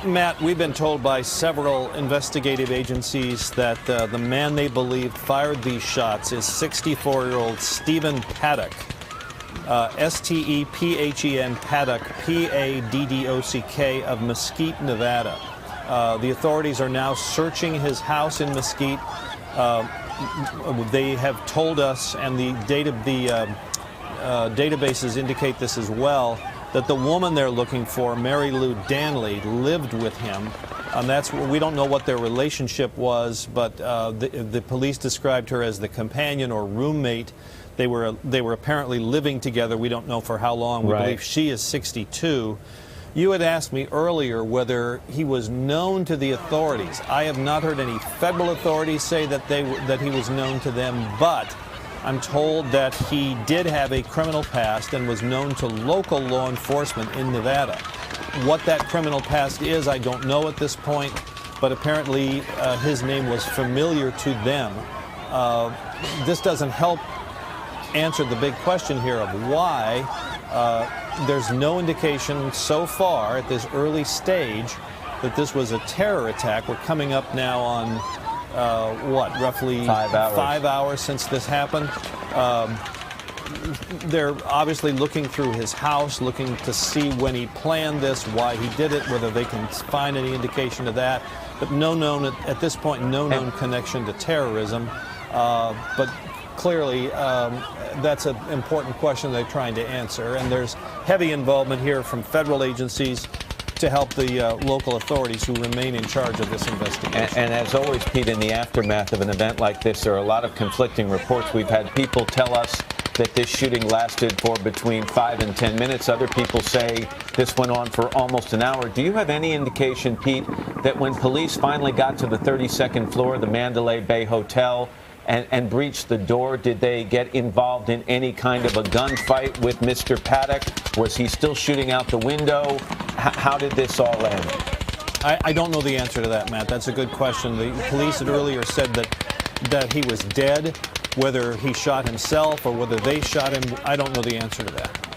Matt, we've been told by several investigative agencies that the man they believe fired these shots is 64-year-old Stephen Paddock, S-T-E-P-H-E-N, Paddock, P-A-D-D-O-C-K, of Mesquite, Nevada. The authorities are now searching his house in Mesquite. They have told us, and the databases indicate this as well, that the woman they're looking for, Mary Lou Danley, lived with him. We don't know what their relationship was, but the police described her as the companion or roommate. They were apparently living together. We don't know for how long. We believe she is 62. You had asked me earlier whether he was known to the authorities. I have not heard any federal authorities say that he was known to them, but I'm told that he did have a criminal past and was known to local law enforcement in Nevada. What that criminal past is, I don't know at this point, but apparently his name was familiar to them. This doesn't help answer the big question here of why. There's no indication so far at this early stage that this was a terror attack. We're coming up now on roughly 5 hours. 5 hours since this happened. They're obviously looking through his house, looking to see when he planned this, why he did it, whether they can find any indication of that. But at this point, no known connection to terrorism. But clearly, that's an important question they're trying to answer. And there's heavy involvement here from federal agencies to help the local authorities who remain in charge of this investigation. And as always, Pete, in the aftermath of an event like this, there are a lot of conflicting reports. We've had people tell us that this shooting lasted for between 5 and 10 minutes. Other people say this went on for almost an hour. Do you have any indication, Pete, that when police finally got to the 32nd floor of the Mandalay Bay Hotel and breached the door, did they get involved in any kind of a gunfight with Mr. Paddock? Was he still shooting out the window? How did this all end? I don't know the answer to that, Matt. That's a good question. The police had earlier said that he was dead. Whether he shot himself or whether they shot him, I don't know the answer to that.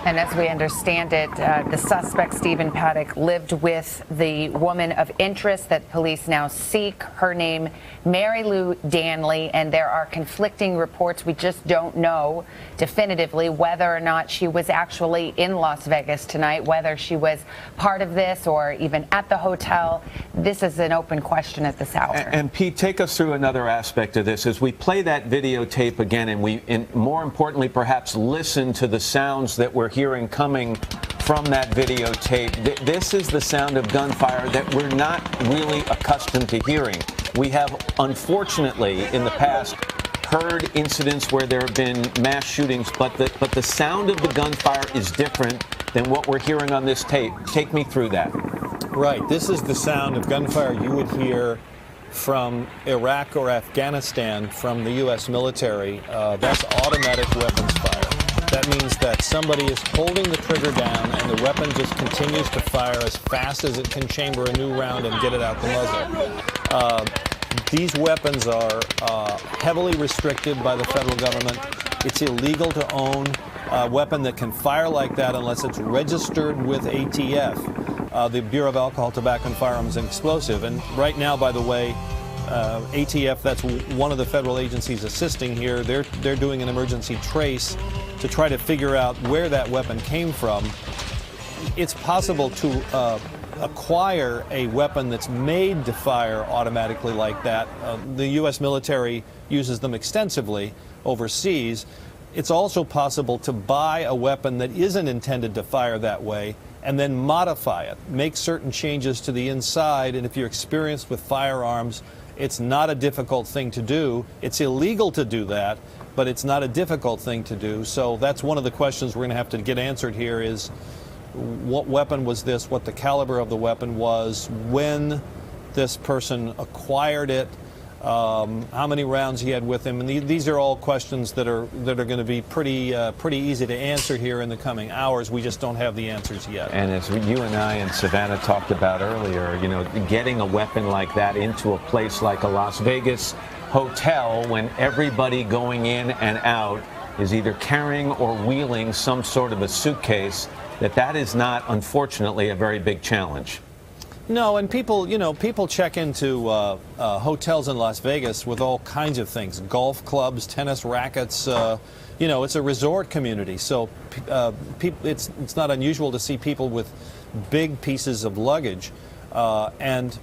And as we understand it, the suspect, Stephen Paddock, lived with the woman of interest that police now seek. Her name, Mary Lou Danley, and there are conflicting reports. We just don't know definitively whether or not she was actually in Las Vegas tonight, whether she was part of this or even at the hotel. This is an open question at this hour. And Pete, take us through another aspect of this. As we play that videotape again, and more importantly, perhaps listen to the sounds that we're hearing coming from that videotape. This is the sound of gunfire that we're not really accustomed to hearing. We have, unfortunately, in the past, heard incidents where there have been mass shootings, but the sound of the gunfire is different than what we're hearing on this tape. Take me through that. Right. This is the sound of gunfire you would hear from Iraq or Afghanistan from the U.S. military. That's automatic weapons fire. That means that somebody is holding the trigger down and the weapon just continues to fire as fast as it can chamber a new round and get it out the muzzle. These weapons are heavily restricted by the federal government. It's illegal to own a weapon that can fire like that unless it's registered with ATF, the Bureau of Alcohol, Tobacco, and Firearms and Explosive. And right now, by the way, ATF, that's one of the federal agencies assisting here, they're doing an emergency trace to try to figure out where that weapon came from. It's possible to acquire a weapon that's made to fire automatically like that. The U.S. military uses them extensively overseas. It's also possible to buy a weapon that isn't intended to fire that way and then modify it, make certain changes to the inside. And if you're experienced with firearms, it's not a difficult thing to do. It's illegal to do that, but it's not a difficult thing to do. So that's one of the questions we're going to have to get answered here is what weapon was this, what the caliber of the weapon was, when this person acquired it, how many rounds he had with him. And these are all questions that are going to be pretty easy to answer here in the coming hours. We just don't have the answers yet. And as you and I and Savannah talked about earlier, you know, getting a weapon like that into a place like a Las Vegas hotel when everybody going in and out is either carrying or wheeling some sort of a suitcase, that is not, unfortunately, a very big challenge. No, and people, people check into hotels in Las Vegas with all kinds of things: golf clubs, tennis rackets. It's a resort community, so it's not unusual to see people with big pieces of luggage, and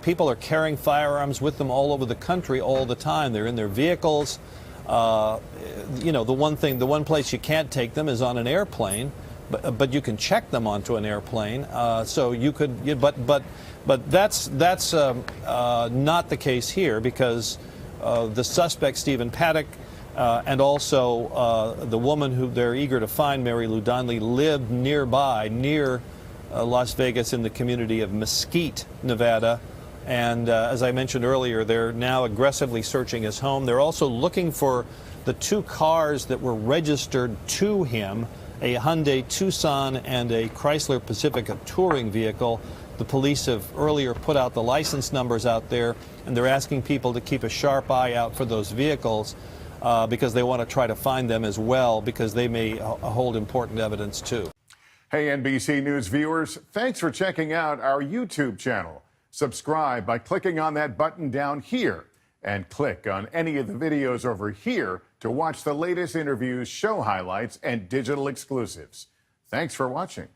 people are carrying firearms with them all over the country all the time. They're in their vehicles. The one place you can't take them is on an airplane. But you can check them onto an airplane, so you could. But that's not the case here, because the suspect Stephen Paddock and also the woman who they're eager to find, Mary Lou Donley, lived nearby, near Las Vegas, in the community of Mesquite, Nevada. And as I mentioned earlier, they're now aggressively searching his home. They're also looking for the two cars that were registered to him, a Hyundai Tucson and a Chrysler Pacifica touring vehicle. The police have earlier put out the license numbers out there, and they're asking people to keep a sharp eye out for those vehicles because they want to try to find them as well, because they may hold important evidence too. Hey, NBC News viewers, thanks for checking out our YouTube channel. Subscribe by clicking on that button down here, and click on any of the videos over here to watch the latest interviews, show highlights, and digital exclusives. Thanks for watching.